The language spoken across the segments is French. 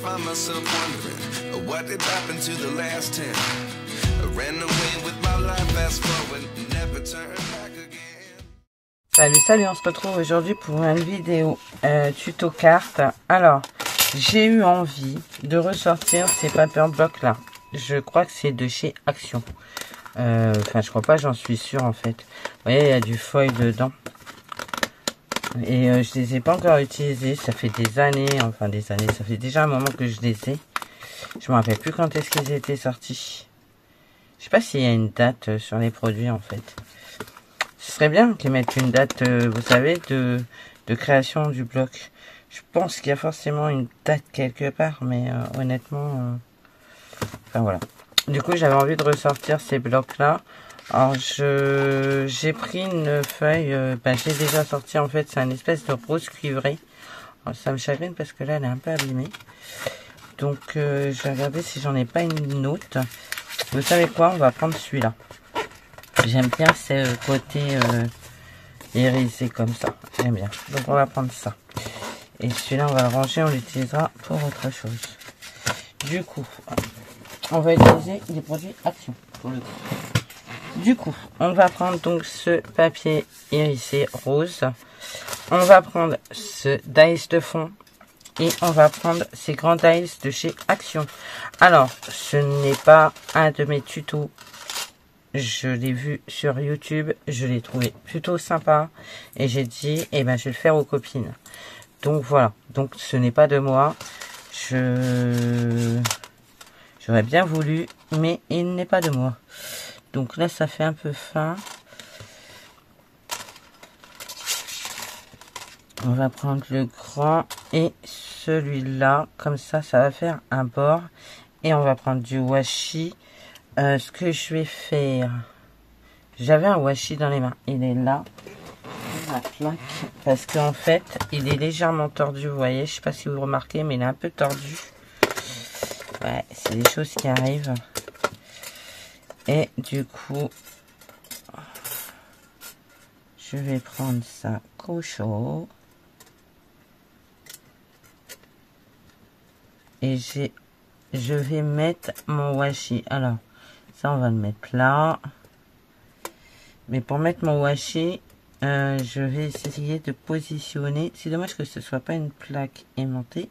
find myself wondering what did happen to the last 10. I ran away with my life, fast forward, never turn back again. Salut, on se retrouve aujourd'hui pour une vidéo tuto carte. Alors, j'ai eu envie de ressortir ces paper blocks là. Je crois que c'est de chez Action. Enfin, je crois pas, j'en suis sûre en fait. Vous voyez, il y a du foil dedans. Et je les ai pas encore utilisés. Ça fait des années, ça fait déjà un moment que je les ai. Je me rappelle plus quand est-ce qu'ils étaient sortis. Je sais pas s'il y a une date sur les produits en fait. Ce serait bien qu'ils mettent une date, vous savez, de création du bloc. Je pense qu'il y a forcément une date quelque part, mais honnêtement, enfin voilà. Du coup, j'avais envie de ressortir ces blocs-là. Alors, j'ai pris une feuille, j'ai déjà sorti en fait, c'est un espèce de rose cuivré. Alors, ça me chagrine parce que là, elle est un peu abîmée. Donc, je vais regarder si j'en ai pas une autre. Vous savez quoi, on va prendre celui-là. J'aime bien ce côté irisé comme ça. J'aime bien. Donc on va prendre ça. Et celui-là, on va le ranger. On l'utilisera pour autre chose. Du coup, on va utiliser des produits Action. Pour le coup. Du coup, on va prendre donc ce papier irisé rose. On va prendre ce dies de fond. Et on va prendre ces grands dies de chez Action. Alors, ce n'est pas un de mes tutos. Je l'ai vu sur YouTube, je l'ai trouvé plutôt sympa et j'ai dit, eh ben, je vais le faire aux copines. Donc voilà, donc ce n'est pas de moi. J'aurais bien voulu, mais il n'est pas de moi. Donc là, ça fait un peu fin. On va prendre le grand et celui-là, comme ça va faire un bord. Et on va prendre du washi. Ce que je vais faire, j'avais un washi dans les mains, il est là, parce qu'en fait, il est légèrement tordu, vous voyez, je sais pas si vous remarquez, mais il est un peu tordu. Ouais, c'est des choses qui arrivent. Et du coup, je vais prendre ça chaud. Et je vais mettre mon washi. Alors, ça, on va le mettre là. Mais pour mettre mon washi, je vais essayer de positionner. C'est dommage que ce soit pas une plaque aimantée.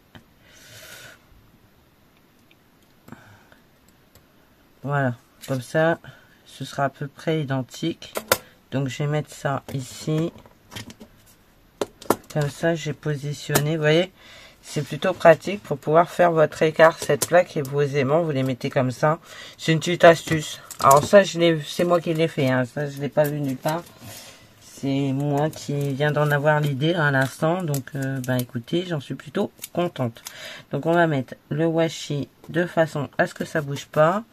Voilà. Comme ça, ce sera à peu près identique. Donc, je vais mettre ça ici. Comme ça, j'ai positionné. Vous voyez, c'est plutôt pratique pour pouvoir faire votre écart. Cette plaque et vos aimants, vous les mettez comme ça. C'est une petite astuce. Alors ça, c'est moi qui l'ai fait. Hein. Ça, je l'ai pas vu nulle part. C'est moi qui viens d'en avoir l'idée à l'instant. Donc, écoutez, j'en suis plutôt contente. Donc, on va mettre le washi de façon à ce que ça bouge pas.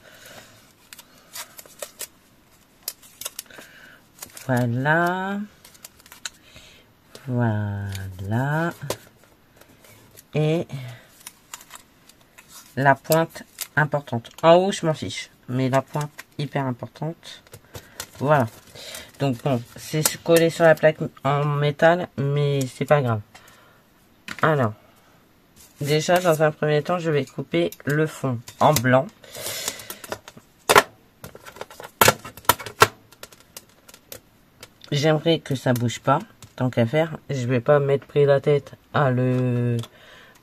Voilà. Voilà. Et la pointe importante. En haut, je m'en fiche. Mais la pointe hyper importante. Voilà. Donc bon, c'est collé sur la plaque en métal, mais c'est pas grave. Alors, déjà, dans un premier temps, je vais couper le fond en blanc. J'aimerais que ça bouge pas. Tant qu'à faire, je vais pas mettre pris la tête à le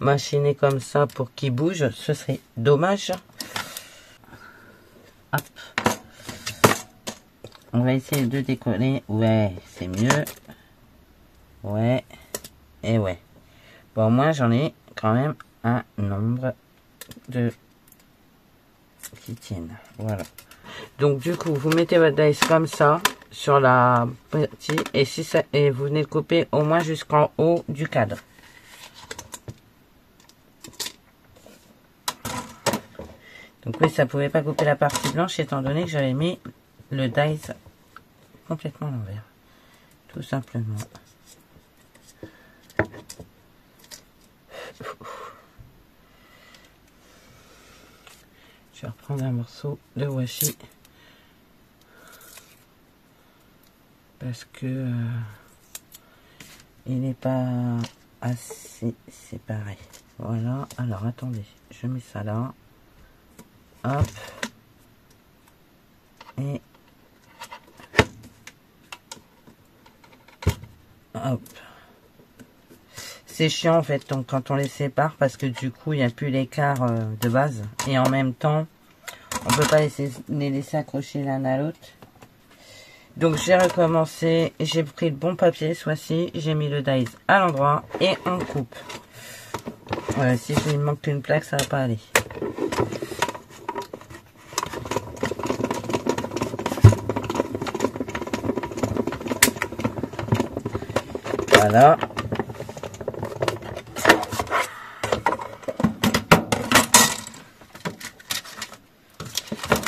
machiner comme ça pour qu'il bouge, ce serait dommage. Hop. On va essayer de décoller. Ouais, c'est mieux. Ouais. Et ouais. Bon, moi j'en ai quand même un nombre de qui tiennent. Voilà. Donc du coup, vous mettez votre dice comme ça sur la partie et si ça et vous venez de couper au moins jusqu'en haut du cadre. Donc oui, ça pouvait pas couper la partie blanche étant donné que j'avais mis le dice complètement à l'envers. Tout simplement. Je vais reprendre un morceau de washi. Parce que il n'est pas assez séparé. Voilà, alors attendez, je mets ça là. Hop. Et hop. C'est chiant en fait donc quand on les sépare parce que du coup il n'y a plus l'écart de base. Et en même temps, on peut pas les laisser accrocher l'un à l'autre. Donc j'ai recommencé, j'ai pris le bon papier ce fois-ci, j'ai mis le dies à l'endroit et on coupe. Si je lui manque une plaque, ça va pas aller. Voilà.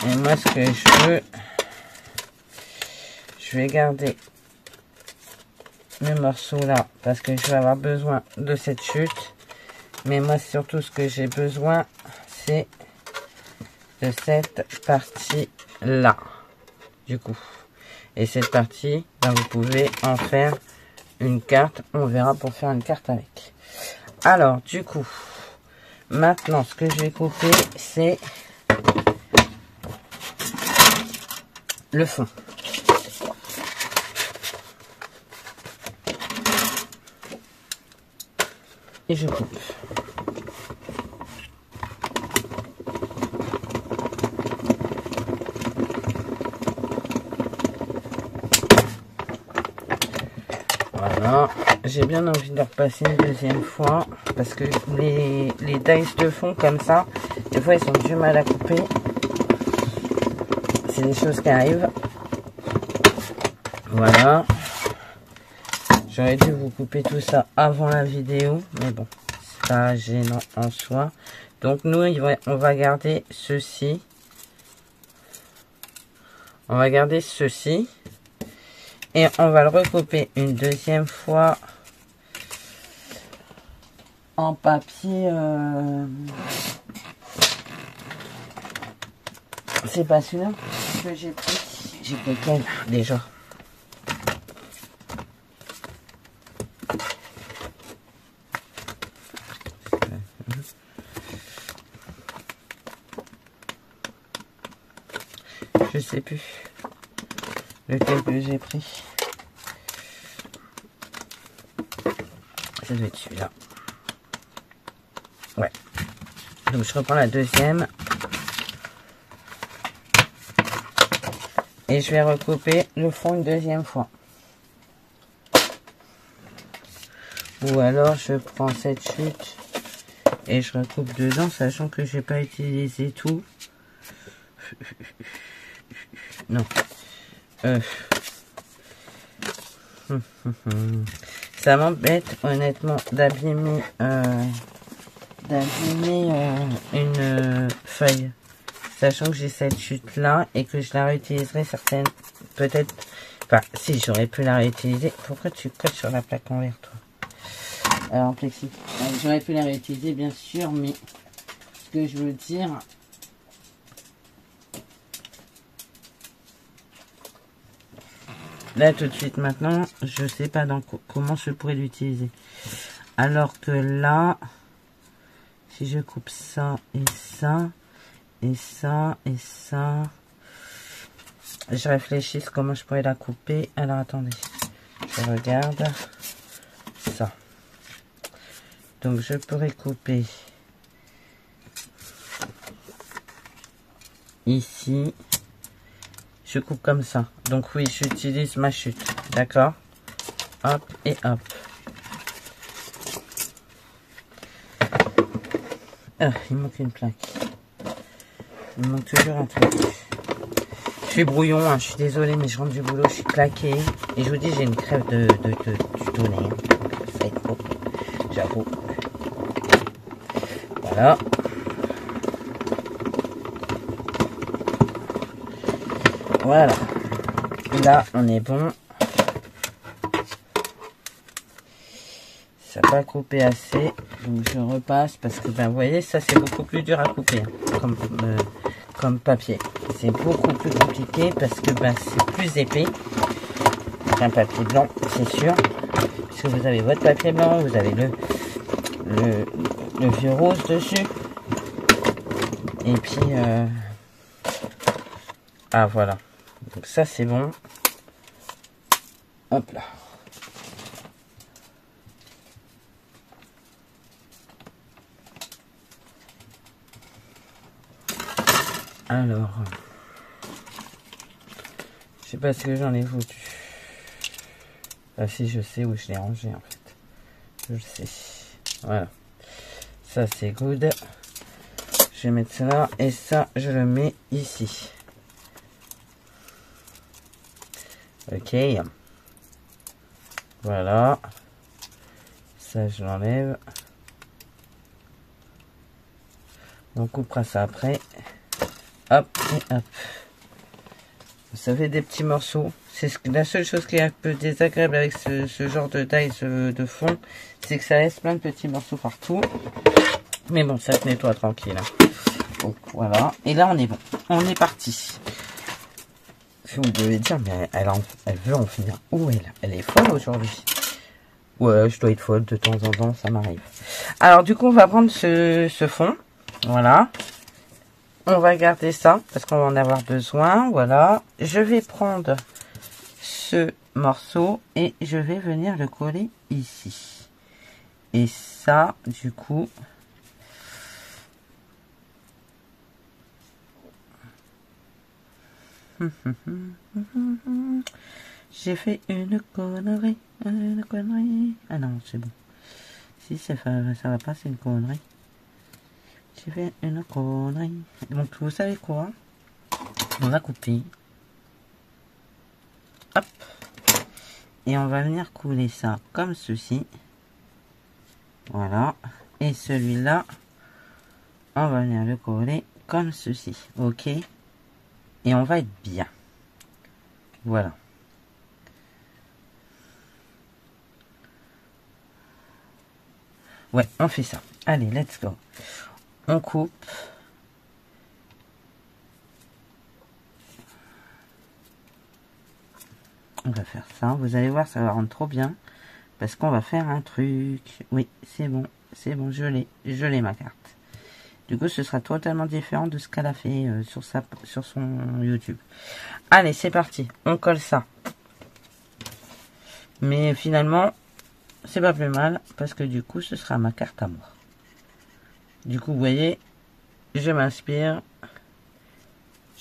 Et moi, ce que je veux, je vais garder le morceau là parce que je vais avoir besoin de cette chute. Mais moi, surtout, ce que j'ai besoin, c'est de cette partie là, du coup. Et cette partie, ben, vous pouvez en faire une carte. On verra pour faire une carte avec. Alors, du coup, maintenant, ce que je vais couper, c'est le fond. Et je coupe. Voilà. J'ai bien envie de le repasser une deuxième fois. Parce que les dice de fond comme ça, des fois ils ont du mal à couper. C'est des choses qui arrivent. Voilà. J'aurais dû vous couper tout ça avant la vidéo. Mais bon, c'est pas gênant en soi. Donc nous, on va garder ceci. On va garder ceci. Et on va le recouper une deuxième fois en papier. C'est pas celui-là que j'ai pris. J'ai pris quel déjà? Je sais plus lequel que j'ai pris. Ça doit être celui-là. Ouais. Donc je reprends la deuxième. Et je vais recouper le fond une deuxième fois. Ou alors je prends cette chute et je recoupe dedans, sachant que j'ai pas utilisé tout. Non. Ça m'embête honnêtement d'abîmer une feuille, sachant que j'ai cette chute là et que je la réutiliserai certaines, peut-être, enfin si j'aurais pu la réutiliser. Pourquoi tu colles sur la plaque en verre toi? Alors en plexi, j'aurais pu la réutiliser bien sûr, mais ce que je veux dire, là tout de suite maintenant, je sais pas dans comment je pourrais l'utiliser. Alors que là, si je coupe ça et ça, et ça, et ça, je réfléchis comment je pourrais la couper. Alors attendez, je regarde ça. Donc je pourrais couper ici. Je coupe comme ça. Donc oui, j'utilise ma chute. D'accord? Hop et hop. Ah, il manque une plaque. Il manque toujours un truc. Je suis brouillon, hein, je suis désolée, mais je rentre du boulot, je suis claquée. Et je vous dis, j'ai une crève du tonnerre. Ça va être beau. J'avoue. Voilà. Voilà. Là, on est bon. Ça n'a pas coupé assez. Donc, je repasse parce que, ben, vous voyez, ça, c'est beaucoup plus dur à couper. Hein, comme papier. C'est beaucoup plus compliqué parce que, ben, c'est plus épais qu'un papier blanc, c'est sûr. Parce que vous avez votre papier blanc, vous avez le vieux rose dessus. Et puis, ah voilà. Donc ça c'est bon. Hop là. Alors, je sais pas ce que j'en ai foutu. Ah si, je sais où je l'ai rangé en fait. Je le sais. Voilà. Ça c'est good. Je vais mettre ça là et ça je le mets ici. Ok. Voilà. Ça je l'enlève. On coupera ça après. Hop et hop. Ça fait des petits morceaux. C'est la seule chose qui est un peu désagréable avec ce genre de taille de fond, c'est que ça laisse plein de petits morceaux partout. Mais bon, ça se nettoie tranquille. Donc voilà. Et là, on est bon. On est parti. Vous devez dire, mais elle veut en finir. Où elle est folle aujourd'hui. Ouais, je dois être folle de temps en temps, ça m'arrive. Alors du coup, on va prendre ce fond. Voilà. On va garder ça parce qu'on va en avoir besoin. Voilà. Je vais prendre ce morceau et je vais venir le coller ici. Et ça, du coup, j'ai fait une connerie. Une connerie. Ah non, c'est bon. Si ça va pas, c'est une connerie. J'ai fait une connerie. Donc, vous savez quoi? On va couper. Hop. Et on va venir couler ça comme ceci. Voilà. Et celui-là, on va venir le coller comme ceci. Ok. Et on va être bien. Voilà. Ouais, on fait ça. Allez, let's go. On coupe. On va faire ça. Vous allez voir, ça va rendre trop bien. Parce qu'on va faire un truc. Oui, c'est bon. C'est bon, je l'ai ma carte. Du coup, ce sera totalement différent de ce qu'elle a fait sur son YouTube. Allez, c'est parti. On colle ça. Mais finalement, c'est pas plus mal. Parce que du coup, ce sera ma carte à moi. Du coup, vous voyez, je m'inspire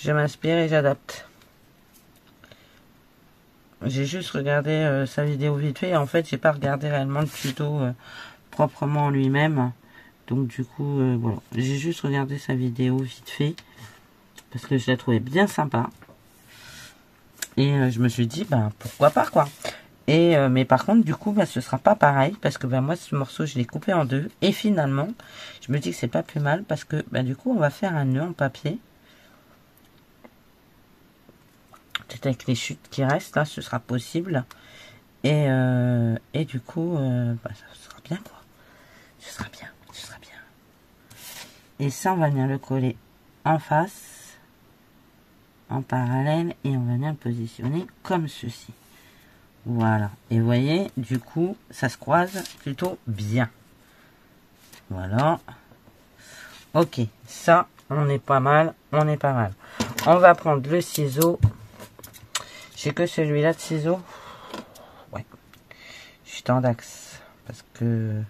et j'adapte. J'ai juste regardé sa vidéo vite fait. En fait, j'ai pas regardé réellement le tuto proprement en lui-même. Donc du coup, voilà. J'ai juste regardé sa vidéo vite fait. Parce que je la trouvais bien sympa. Et je me suis dit, bah pourquoi pas quoi. Et mais par contre, du coup, bah, ce sera pas pareil. Parce que bah, moi, ce morceau, je l'ai coupé en deux. Et finalement, je me dis que c'est pas plus mal. Parce que bah, du coup, on va faire un nœud en papier. Peut-être avec les chutes qui restent, là, ce sera possible. Et du coup, bah, ça sera bien, quoi. Ce sera bien, ce sera bien. Et ça, on va venir le coller en face, en parallèle, et on va venir le positionner comme ceci. Voilà. Et vous voyez, du coup, ça se croise plutôt bien. Voilà. Ok, ça, on est pas mal, on est pas mal. On va prendre le ciseau. J'ai que celui-là de ciseaux. Ouais. Je suis tendax. Parce que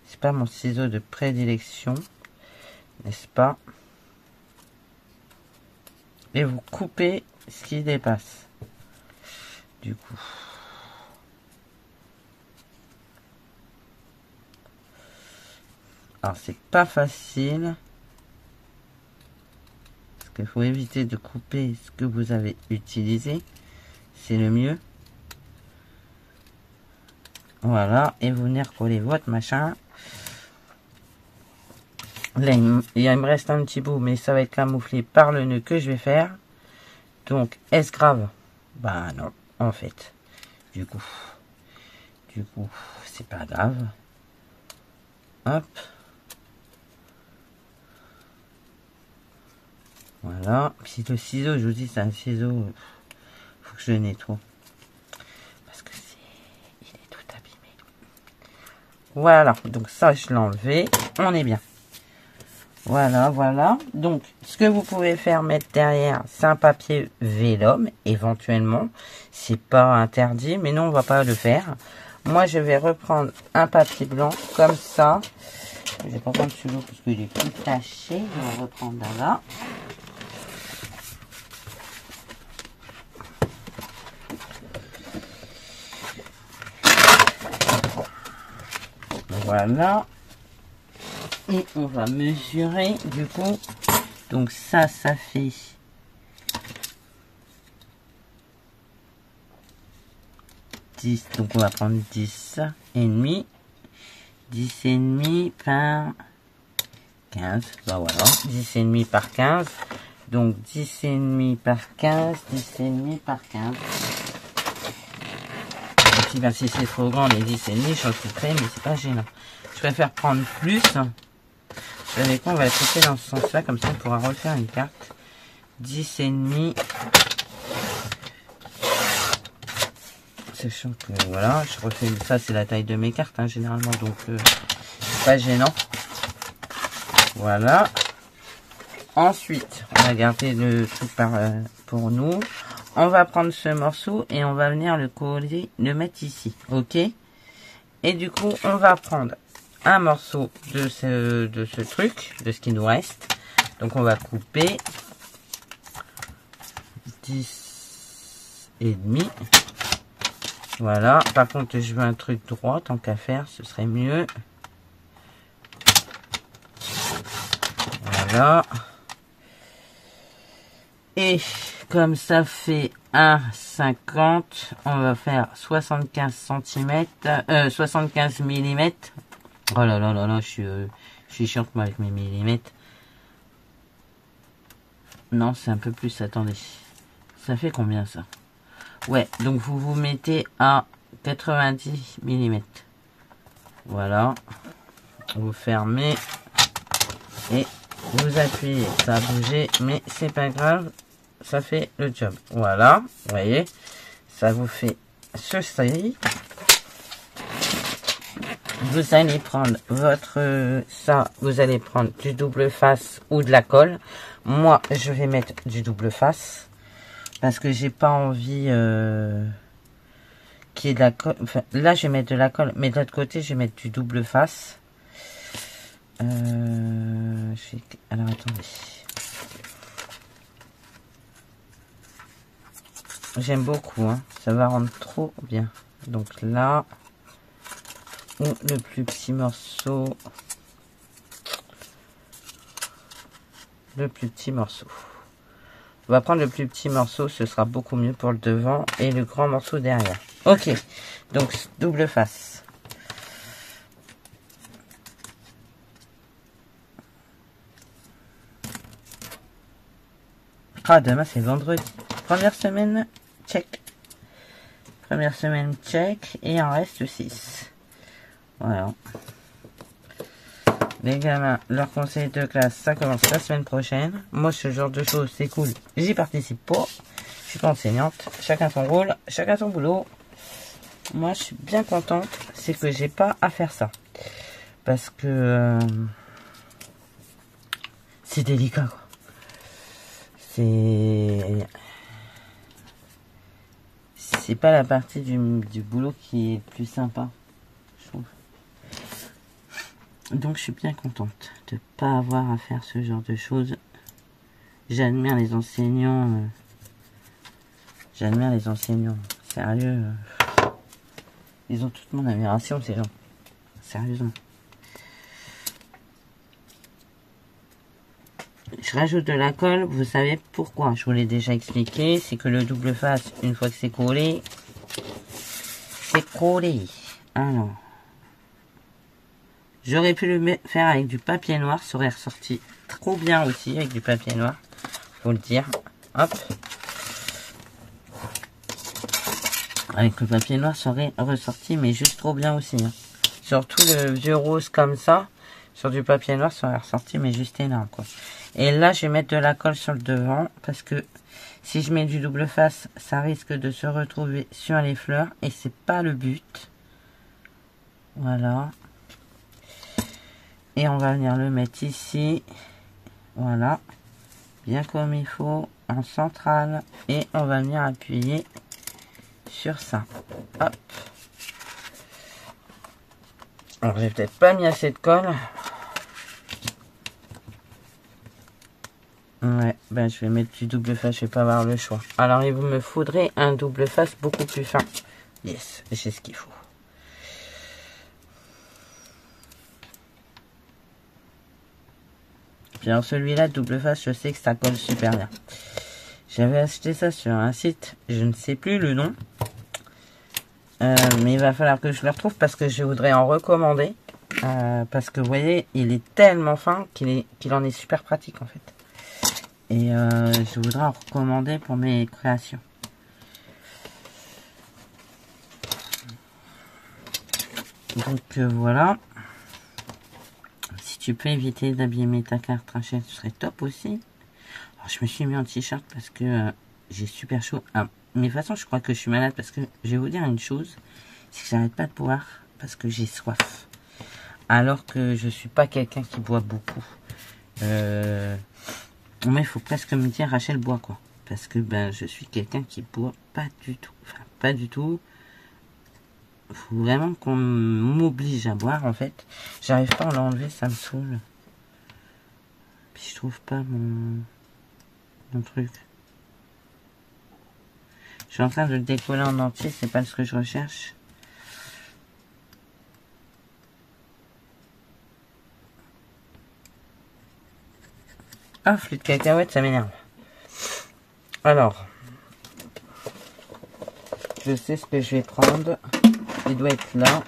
c'est pas mon ciseau de prédilection. N'est-ce pas? Et vous coupez ce qui dépasse. Du coup. Alors c'est pas facile. Parce qu'il faut éviter de couper ce que vous avez utilisé. C'est le mieux. Voilà. Et vous venez recoller votre machin. Là, il me reste un petit bout, mais ça va être camouflé par le nœud que je vais faire. Donc, est-ce grave? Bah non, en fait. Du coup, c'est pas grave. Hop. Voilà. Puis le ciseau, je vous dis, c'est un ciseau. Faut que je le nettoie. Parce que il est tout abîmé. Voilà, donc ça je l'ai enlevé, on est bien. Voilà, voilà. Donc, ce que vous pouvez faire mettre derrière, c'est un papier vélum, éventuellement. C'est pas interdit, mais nous, on va pas le faire. Moi, je vais reprendre un papier blanc, comme ça. Je vais pas prendre celui-là parce qu'il est plus taché. Je vais reprendre là. Voilà. Et on va mesurer, du coup. Donc ça fait 10. Donc on va prendre 10 et demi. 10 et demi par 15. Ben voilà. 10 et demi par 15. Donc 10 et demi par 15. 10 et demi par 15. Et puis ben, si c'est trop grand, les 10 et demi, j'en couperai, mais c'est pas gênant. Je préfère prendre plus. Vous savez quoi, on va le couper dans ce sens-là, comme ça on pourra refaire une carte. 10 et demi. Sachant que voilà, je refais ça, c'est la taille de mes cartes, hein, généralement, donc c'est pas gênant. Voilà. Ensuite, on va garder le truc pour nous. On va prendre ce morceau et on va venir le coller, le mettre ici, ok? Et du coup, on va prendre un morceau de ce truc, de ce qui nous reste. Donc on va couper 10 et demi. Voilà. Par contre, je veux un truc droit, tant qu'à faire, ce serait mieux. Voilà. Et comme ça fait 1,50, on va faire 75 cm, 75 mm. Oh là là là là, je suis chiante moi avec mes millimètres. Non, c'est un peu plus, attendez. Ça fait combien ça? Ouais, donc vous vous mettez à 90 mm. Voilà. Vous fermez et vous appuyez. Ça a bougé, mais c'est pas grave. Ça fait le job. Voilà, vous voyez. Ça vous fait ceci. Vous allez prendre vous allez prendre du double face ou de la colle. Moi, je vais mettre du double face parce que j'ai pas envie qu'il y ait de la colle. Enfin, là, je vais mettre de la colle, mais de l'autre côté, je vais mettre du double face. Alors, attendez. J'aime beaucoup, hein. Ça va rendre trop bien. Donc là, ou le plus petit morceau. Le plus petit morceau. On va prendre le plus petit morceau, ce sera beaucoup mieux pour le devant et le grand morceau derrière. Ok, donc double face. Ah, demain c'est vendredi. Première semaine, check. Première semaine, check. Et il en reste 6. Voilà. Les gamins, leur conseil de classe, ça commence la semaine prochaine. Moi, ce genre de choses, c'est cool. J'y participe pas. Je suis pas enseignante. Chacun son rôle, chacun son boulot. Moi, je suis bien contente. C'est que j'ai pas à faire ça. Parce que c'est délicat, quoi. C'est pas la partie du boulot qui est le plus sympa, je trouve. Donc je suis bien contente de pas avoir à faire ce genre de choses. J'admire les enseignants. J'admire les enseignants. Sérieux. Ils ont toute mon admiration, ces gens. Sérieusement. Je rajoute de la colle, vous savez pourquoi. Je vous l'ai déjà expliqué. C'est que le double face, une fois que c'est collé, c'est collé. Alors. J'aurais pu le faire avec du papier noir, ça aurait ressorti trop bien aussi avec du papier noir, faut le dire. Hop. Avec le papier noir, ça aurait ressorti, mais juste trop bien aussi. Hein. Surtout le vieux rose comme ça, sur du papier noir, ça aurait ressorti, mais juste énorme, quoi. Et là, je vais mettre de la colle sur le devant, parce que si je mets du double face, ça risque de se retrouver sur les fleurs, et c'est pas le but. Voilà. Et on va venir le mettre ici. Voilà. Bien comme il faut. En centrale. Et on va venir appuyer sur ça. Hop. Alors j'ai peut-être pas mis assez de colle. Ouais, ben je vais mettre du double face, je vais pas avoir le choix. Alors il me faudrait un double face beaucoup plus fin. Yes, j'ai ce qu'il faut. Puis alors celui-là, double face, je sais que ça colle super bien. J'avais acheté ça sur un site, je ne sais plus le nom. Mais il va falloir que je le retrouve parce que je voudrais en recommander. Parce que vous voyez, il est tellement fin qu'il en est super pratique en fait. Et je voudrais en recommander pour mes créations. Donc voilà. Si tu peux éviter d'abîmer ta carte trachette, ce serait top aussi. Alors je me suis mis en t-shirt parce que j'ai super chaud. Ah, mais de toute façon, je crois que je suis malade parce que je vais vous dire une chose. C'est que j'arrête pas de boire parce que j'ai soif. Alors que je suis pas quelqu'un qui boit beaucoup. Mais il faut presque me dire Rachel boit quoi. Parce que ben je suis quelqu'un qui boit pas du tout. Enfin pas du tout. Faut vraiment qu'on m'oblige à boire en fait. J'arrive pas à l'enlever, ça me saoule. Puis je trouve pas mon truc. Je suis en train de le décoller en entier, c'est pas ce que je recherche. Ah, flûte de cacahuète, ça m'énerve. Alors, je sais ce que je vais prendre. Il doit être là.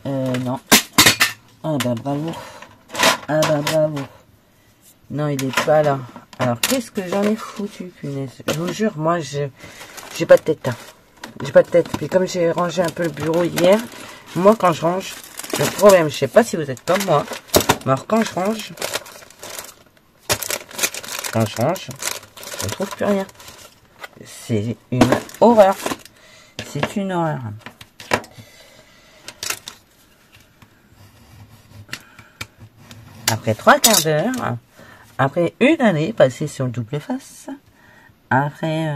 Non. Ah bah bravo. Ah bah bravo. Non, il est pas là. Alors, qu'est-ce que j'en ai foutu, punaise. Je vous jure, moi, j'ai pas de tête. Hein. J'ai pas de tête. Puis comme j'ai rangé un peu le bureau hier, moi, quand je range, le problème, je sais pas si vous êtes comme moi, mais alors quand je range, je ne trouve plus rien. C'est une horreur. C'est une horreur. Après 3 quarts d'heure, après une année passée sur le double face, après...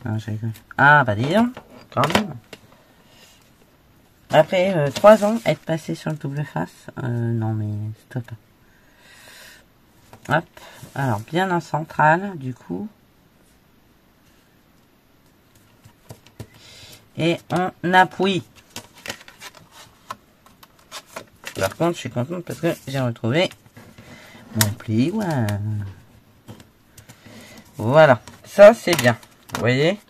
Non, je rigole. Ah, bah dis donc, quand même. Après 3 ans, être passé sur le double face, non mais stop. Hop, alors bien en centrale, du coup. Et on appuie. Par contre, je suis contente parce que j'ai retrouvé mon pli. Ouais. Voilà, ça c'est bien. Vous voyez?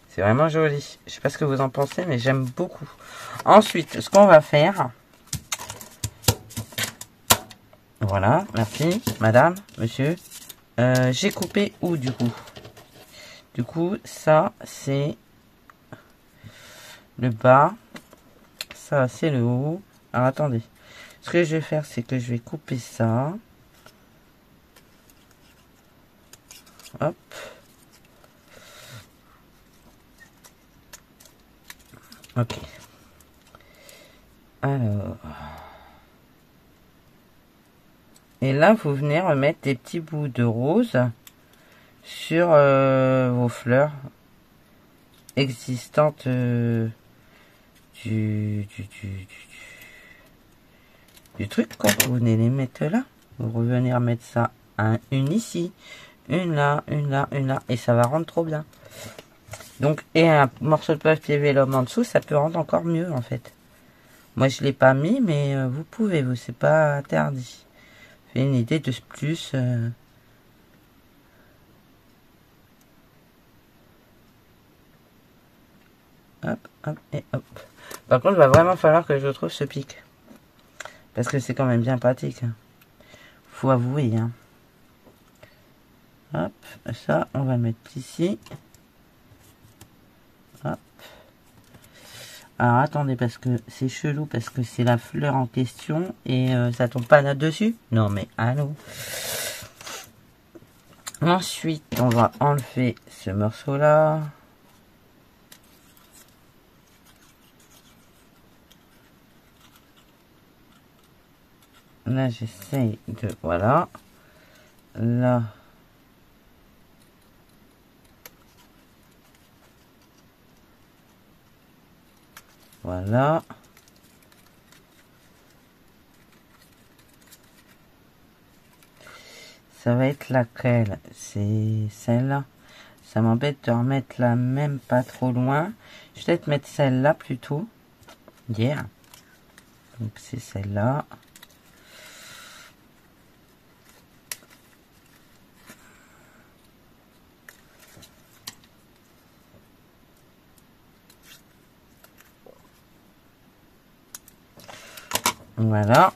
C'est vraiment joli. Je sais pas ce que vous en pensez, mais j'aime beaucoup. Ensuite, ce qu'on va faire... Voilà, merci, madame, monsieur. J'ai coupé où, du coup? Du coup, ça, c'est le bas. Ça, c'est le haut. Alors, attendez. Ce que je vais faire, c'est que je vais couper ça. Hop. Ok. Alors. Et là, vous venez remettre des petits bouts de rose sur vos fleurs existantes du truc, quoi. Vous venez les mettre là. Vous revenez remettre ça une ici, une là, une là, une là. Et ça va rendre trop bien. Donc, et un morceau de papier vélum en dessous, ça peut rendre encore mieux, en fait. Moi, je l'ai pas mis, mais vous pouvez, vous, c'est pas interdit. Fait une idée de plus. Hop, hop et hop. Par contre, il va vraiment falloir que je trouve ce pic. Parce que c'est quand même bien pratique. Faut avouer, hein. Hop, ça, on va mettre ici. Hop. Alors, attendez, parce que c'est chelou, parce que c'est la fleur en question, et ça tombe pas là-dessus. Non, mais allô. Ensuite, on va enlever ce morceau-là. Là, j'essaye de... Voilà. Là. Voilà. Ça va être laquelle? C'est celle-là. Ça m'embête de remettre la même pas trop loin. Je vais peut-être mettre celle-là plutôt. Yeah. Donc c'est celle-là. Voilà.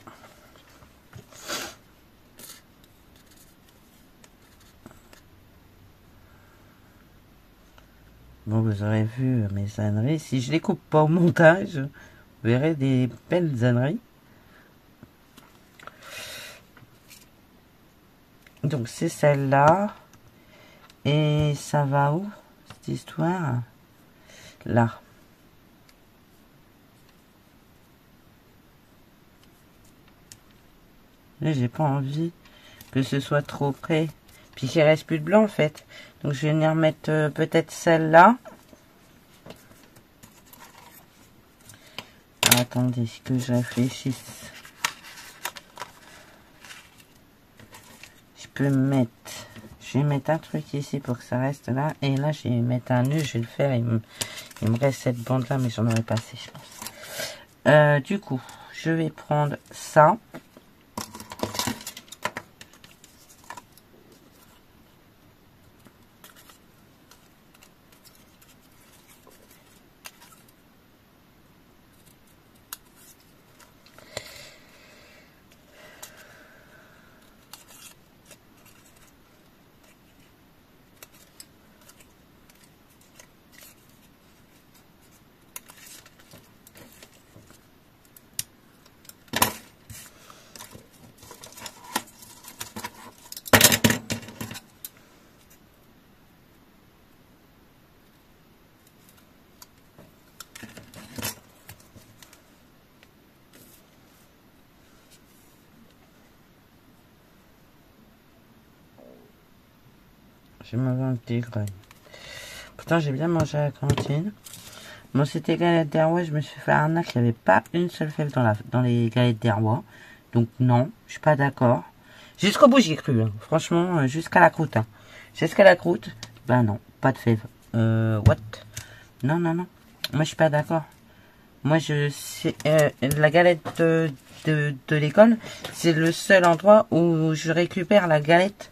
Bon, vous aurez vu mes âneries. Si je les coupe pas au montage, vous verrez des belles âneries. Donc c'est celle-là. Et ça va où, cette histoire? Là. Là, j'ai pas envie que ce soit trop près. Puis qu'il reste plus de blanc, en fait. Donc, je vais venir mettre peut-être celle-là. Attendez, que je réfléchisse. Je peux mettre... Je vais mettre un truc ici pour que ça reste là. Et là, je vais mettre un nœud. Je vais le faire. Il me reste cette bande-là, mais j'en aurais pas assez, je pense. Du coup, je vais prendre ça. Je mange un petit grain. Pourtant, j'ai bien mangé à la cantine. Bon, c'était galettes des rois. Je me suis fait arnaque. Il n'y avait pas une seule fève dans les galettes des rois. Donc, non, je suis pas d'accord. Jusqu'au bout, j'y ai cru. Hein. Franchement, jusqu'à la croûte. Hein. Jusqu'à la croûte, ben non, pas de fève. What? Non, non, non. Moi, je suis pas d'accord. Moi, la galette de l'école, c'est le seul endroit où je récupère la galette.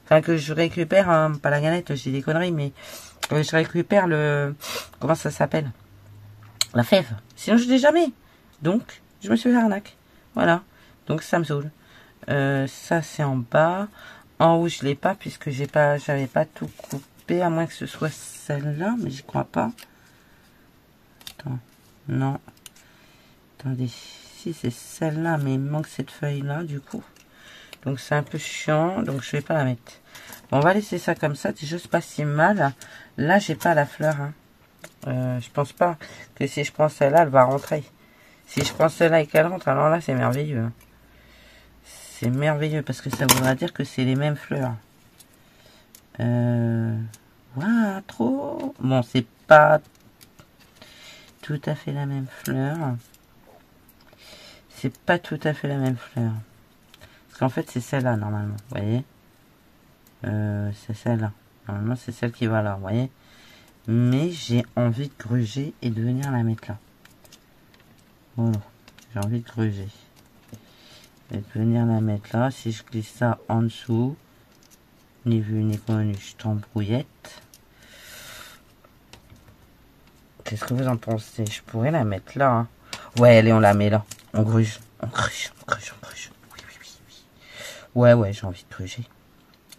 Enfin, que je récupère, pas la galette, j'ai des conneries, mais je récupère comment ça s'appelle? La fève. Sinon, je l'ai jamais. Donc, je me suis fait arnaque. Voilà. Donc, ça me saoule. Ça, c'est en bas. En haut, je l'ai pas, puisque j'avais pas tout coupé, à moins que ce soit celle-là, mais j'y crois pas. Attends. Non. Attendez. Si, c'est celle-là, mais il me manque cette feuille-là, du coup. Donc, c'est un peu chiant, donc je vais pas la mettre. Bon, on va laisser ça comme ça, déjà, c'est pas si mal. Là, j'ai pas la fleur, hein. Je pense pas que si je prends celle-là, elle va rentrer. Si je prends celle-là et qu'elle rentre, alors là, c'est merveilleux. C'est merveilleux, parce que ça voudra dire que c'est les mêmes fleurs. Voilà, trop. Bon, c'est pas tout à fait la même fleur. C'est pas tout à fait la même fleur. Parce qu'en fait, c'est celle-là, normalement. Vous voyez? C'est celle-là. Normalement, c'est celle qui va là, vous voyez? Mais j'ai envie de gruger et de venir la mettre là. Voilà. J'ai envie de gruger. Et de venir la mettre là. Si je glisse ça en dessous, ni vu ni connu, je t'embrouillette. Qu'est-ce que vous en pensez? Je pourrais la mettre là. Hein. Ouais, allez, on la met là. On gruge. On gruge, on gruge, on gruge. Oui, oui, oui, oui. Ouais, ouais, j'ai envie de gruger.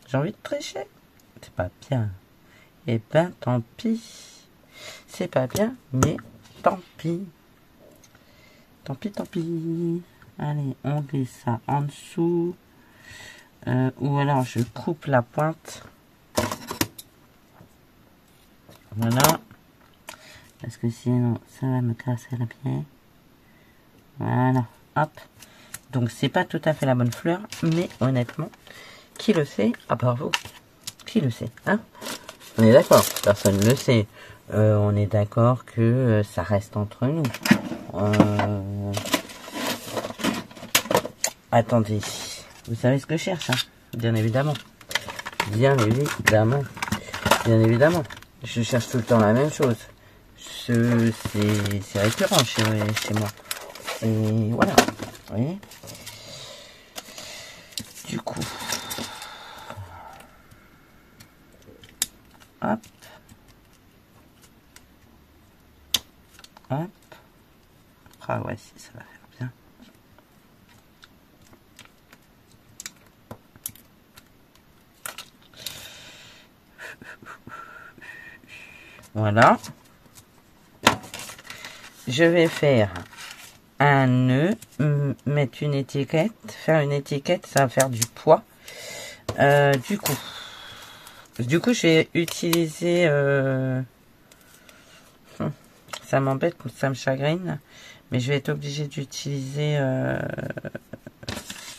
J'ai envie de tricher. C'est pas bien. Eh ben, tant pis. C'est pas bien, mais tant pis. Tant pis, tant pis. Allez, on glisse ça en dessous. Ou alors, je coupe la pointe. Voilà. Parce que sinon, ça va me casser la pied. Voilà. Hop. Donc c'est pas tout à fait la bonne fleur, mais honnêtement, qui le sait à part vous? Qui le sait, hein? On est d'accord, personne ne le sait. On est d'accord que ça reste entre nous. Attendez, vous savez ce que je cherche, hein? Bien évidemment. Bien évidemment. Bien évidemment. Je cherche tout le temps la même chose. C'est récurrent chez moi. Et voilà. Vous voyez? Du coup. Hop. Hop. Ah ouais, si ça va faire bien. Voilà. Je vais faire un nœud, mettre une étiquette, faire une étiquette, ça va faire du poids. Du coup, je vais utiliser, ça m'embête, ça me chagrine, mais je vais être obligée d'utiliser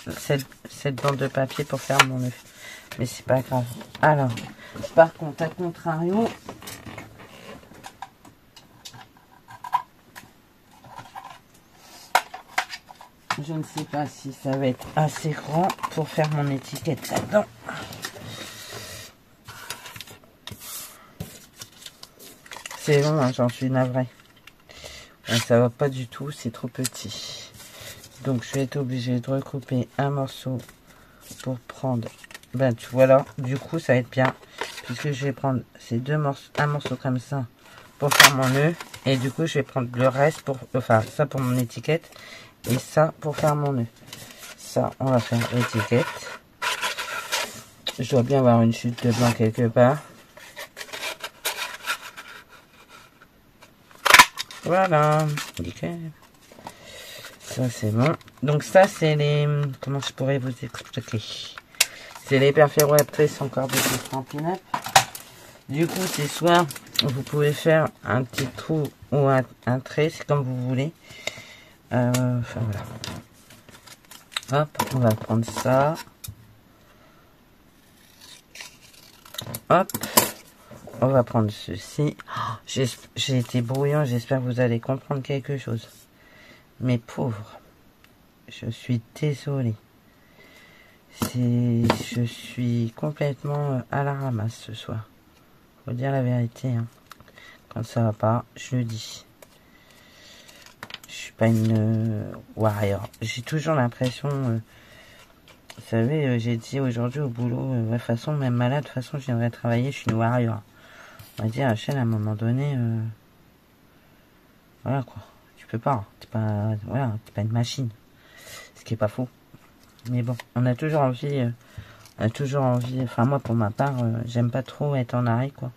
cette bande de papier pour faire mon nœud. Mais c'est pas grave. Alors, par contre, à contrario, je ne sais pas si ça va être assez grand pour faire mon étiquette là-dedans. C'est long, hein, j'en suis navrée. Ça va pas du tout, c'est trop petit. Donc je vais être obligée de recouper un morceau pour prendre. Ben tu vois là, du coup ça va être bien. Puisque je vais prendre ces deux morceaux, un morceau comme ça pour faire mon nœud. Et du coup je vais prendre le reste pour. Enfin ça pour mon étiquette. Et ça pour faire mon nœud. Ça on va faire l'étiquette. Je dois bien avoir une chute de blanc quelque part. Voilà, nickel. Ça c'est bon. Donc ça c'est les... Comment je pourrais vous expliquer? C'est les perforatrices encore de Stampin' Up. Du coup c'est soit vous pouvez faire un petit trou ou un trait, c'est comme vous voulez. Enfin voilà. Hop, on va prendre ça. Hop. On va prendre ceci. Oh, j'ai été brouillant, j'espère que vous allez comprendre quelque chose. Mes pauvres, je suis désolée. Je suis complètement à la ramasse ce soir. Faut dire la vérité. Hein. Quand ça va pas, je le dis. Je suis pas une warrior. J'ai toujours l'impression... vous savez, j'ai dit aujourd'hui au boulot, de toute façon, même malade, de toute façon, je viendrai travailler, je suis une warrior. On va dire, la chaîne, à un moment donné, voilà quoi, tu peux pas, t'es pas, voilà, t'es pas une machine, ce qui est pas faux. Mais bon, on a toujours envie, enfin moi pour ma part, j'aime pas trop être en arrêt quoi.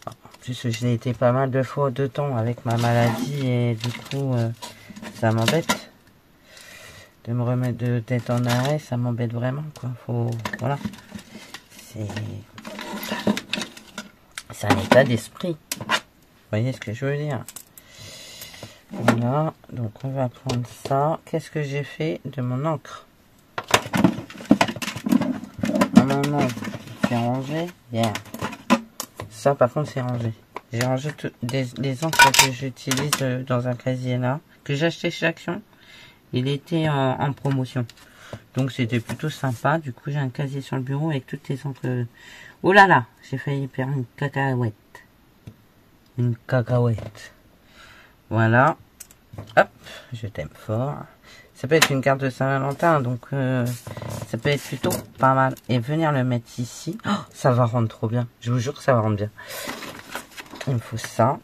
En plus, je l'ai été pas mal de fois, de temps avec ma maladie et du coup, ça m'embête de me remettre d'être en arrêt, ça m'embête vraiment quoi. Faut, voilà, c'est un état d'esprit. Vous voyez ce que je veux dire? Voilà, donc on va prendre ça. Qu'est-ce que j'ai fait de mon encre? Mon encre, c'est rangé. Yeah. Ça par contre c'est rangé. J'ai rangé les encres que j'utilise dans un casier là, que j'ai acheté chez Action. Il était en promotion. Donc c'était plutôt sympa. Du coup j'ai un casier sur le bureau avec toutes les encres. Oh là là, j'ai failli perdre une cacahuète. Une cacahuète. Voilà. Hop, je t'aime fort. Ça peut être une carte de Saint-Valentin, donc ça peut être plutôt pas mal. Et venir le mettre ici, oh, ça va rendre trop bien. Je vous jure que ça va rendre bien. Il me faut ça.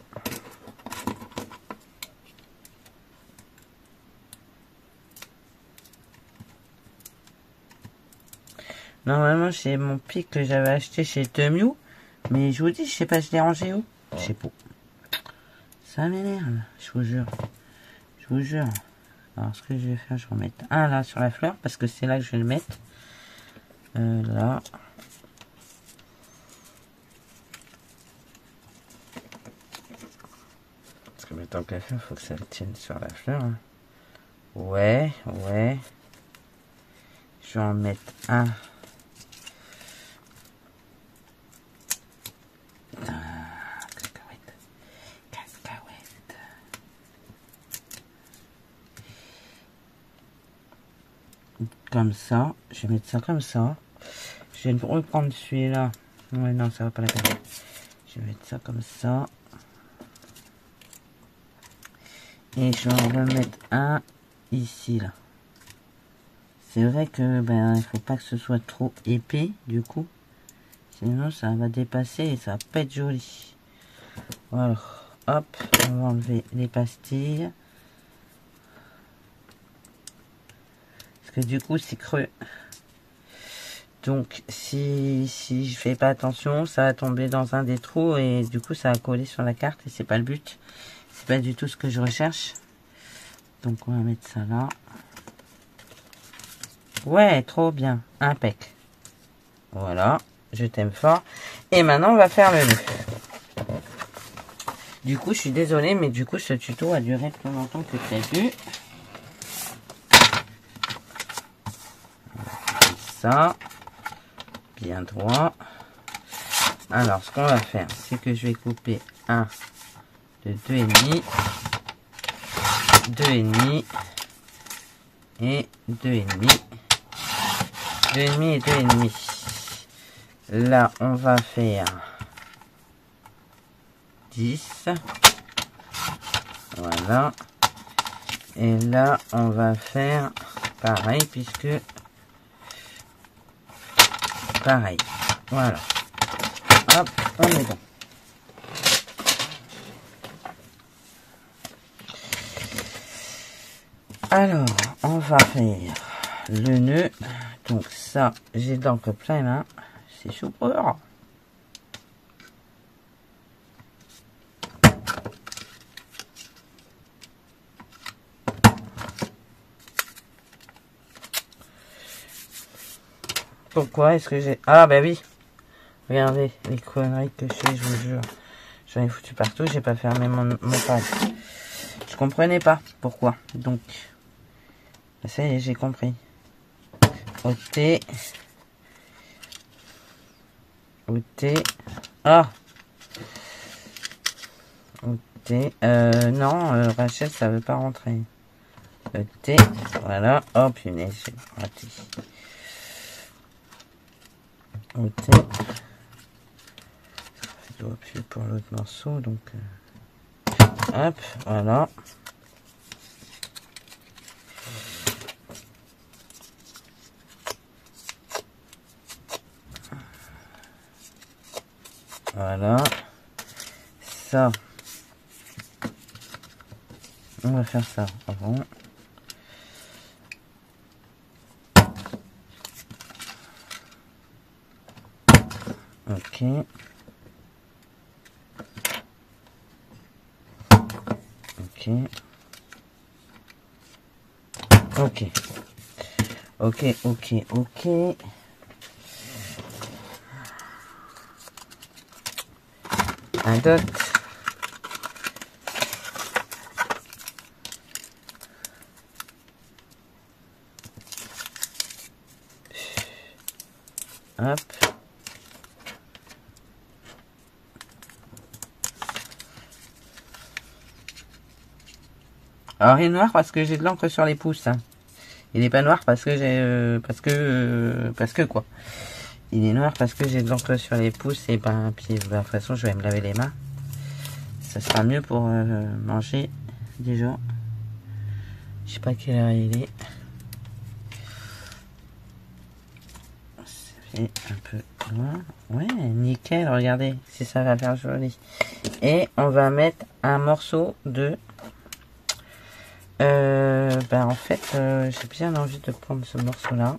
Normalement, c'est mon pic que j'avais acheté chez Temiu. Mais je vous dis, je sais pas, je l'ai rangé où? Je sais pas. Ça m'énerve, je vous jure. Je vous jure. Alors, ce que je vais faire, je vais en mettre un là sur la fleur. Parce que c'est là que je vais le mettre. Là. Parce que maintenant qu'à faire, il faut que ça tienne sur la fleur. Hein. Ouais, ouais. Je vais en mettre un. Cacahuète. Cacahuète. Comme ça. Je vais mettre ça comme ça. Je vais reprendre celui-là. Ouais, non, ça va pas la peine. Je vais mettre ça comme ça. Et je vais en remettre un ici, là. C'est vrai que, ben, il faut pas que ce soit trop épais, du coup. Sinon, ça va dépasser et ça va pas être joli. Voilà. Hop, on va enlever les pastilles. Parce que du coup, c'est creux. Donc, si je fais pas attention, ça va tomber dans un des trous et du coup, ça va coller sur la carte et c'est pas le but. C'est pas du tout ce que je recherche. Donc, on va mettre ça là. Ouais, trop bien. Impec. Voilà. Je t'aime fort. Et maintenant, on va faire le nœud. Du coup, je suis désolée, mais du coup, ce tuto a duré plus longtemps que prévu. Ça. Bien droit. Alors, ce qu'on va faire, c'est que je vais couper un de 2,5, 2,5 et 2,5, 2,5 et 2,5. Là, on va faire 10. Voilà. Et là, on va faire pareil, puisque... Pareil. Voilà. Hop, on est bon. Alors, on va faire le nœud. Donc ça, j'ai d'encre plein les mains. C'est super. Pourquoi est-ce que j'ai... Ah bah oui. Regardez les conneries que je fais, je vous jure. J'en ai foutu partout, j'ai pas fermé mon pad. Je comprenais pas pourquoi. Donc, ça y est, j'ai compris. ôter. Ah. ôter. Non, Rachel, ça veut pas rentrer. ôter. Voilà. Oh punaise, j'ai raté. ôter. Je dois appuyer pour l'autre morceau, donc... hop, voilà. Voilà. Ça. On va faire ça avant. Ok. Ok. Ok. Ok, ok, ok. Un dot. Hop. Alors il est noir parce que j'ai de l'encre sur les pouces. Hein. Il est pas noir parce que j'ai parce que quoi. Il est noir parce que j'ai de l'encre sur les pouces et ben puis de toute façon je vais me laver les mains. Ça sera mieux pour manger déjà. Je sais pas quelle heure il est. Ça fait un peu loin. Ouais, nickel, regardez si ça va faire joli. Et on va mettre un morceau de... ben en fait, j'ai bien envie de prendre ce morceau-là.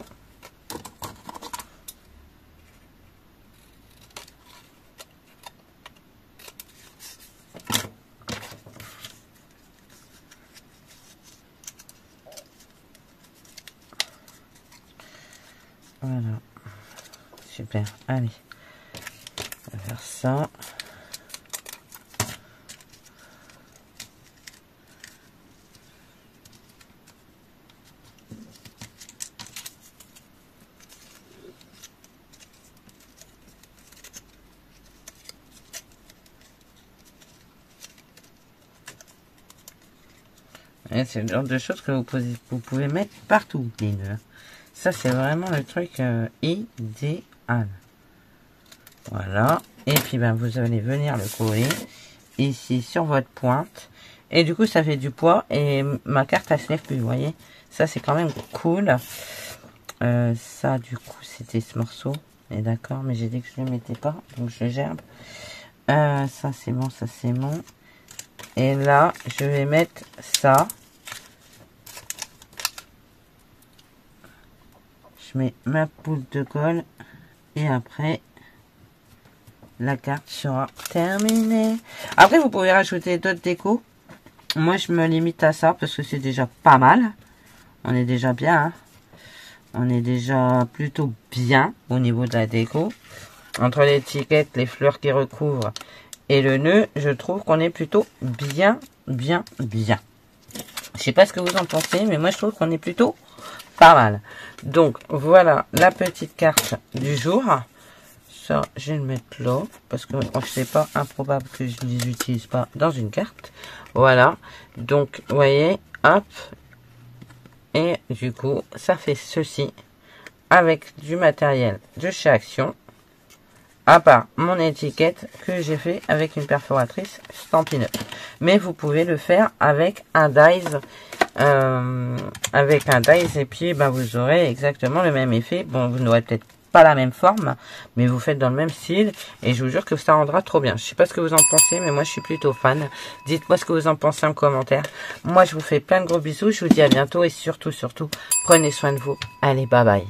Voilà. Super. Allez. On va faire ça. C'est le genre de choses que vous pouvez mettre partout, les nœuds. Ça, c'est vraiment le truc idéal. Voilà. Et puis, ben, vous allez venir le coller ici sur votre pointe. Et du coup, ça fait du poids. Et ma carte, elle se lève plus, vous voyez. Ça, c'est quand même cool. Ça, du coup, c'était ce morceau. Et d'accord, mais j'ai dit que je ne le mettais pas. Donc, je gerbe. Ça, c'est bon, ça, c'est bon. Et là, je vais mettre ça. Je mets ma poudre de colle. Et après, la carte sera terminée. Après, vous pouvez rajouter d'autres décos. Moi, je me limite à ça parce que c'est déjà pas mal. On est déjà bien. Hein. On est déjà plutôt bien au niveau de la déco. Entre l'étiquette, les fleurs qui recouvrent et le nœud, je trouve qu'on est plutôt bien. Je sais pas ce que vous en pensez, mais moi, je trouve qu'on est plutôt pas mal. Donc, voilà la petite carte du jour. Ça, je vais le mettre là, parce que c'est pas improbable que je ne les utilise pas dans une carte. Voilà. Donc, vous voyez, hop. Et du coup, ça fait ceci avec du matériel de chez Action. À part mon étiquette que j'ai fait avec une perforatrice Stampin' Up. Mais vous pouvez le faire avec un dies. Et puis ben, vous aurez exactement le même effet. Bon, vous n'aurez peut-être pas la même forme, mais vous faites dans le même style. Et je vous jure que ça rendra trop bien. Je sais pas ce que vous en pensez, mais moi je suis plutôt fan. Dites-moi ce que vous en pensez en commentaire. Moi je vous fais plein de gros bisous. Je vous dis à bientôt et surtout, prenez soin de vous. Allez, bye bye.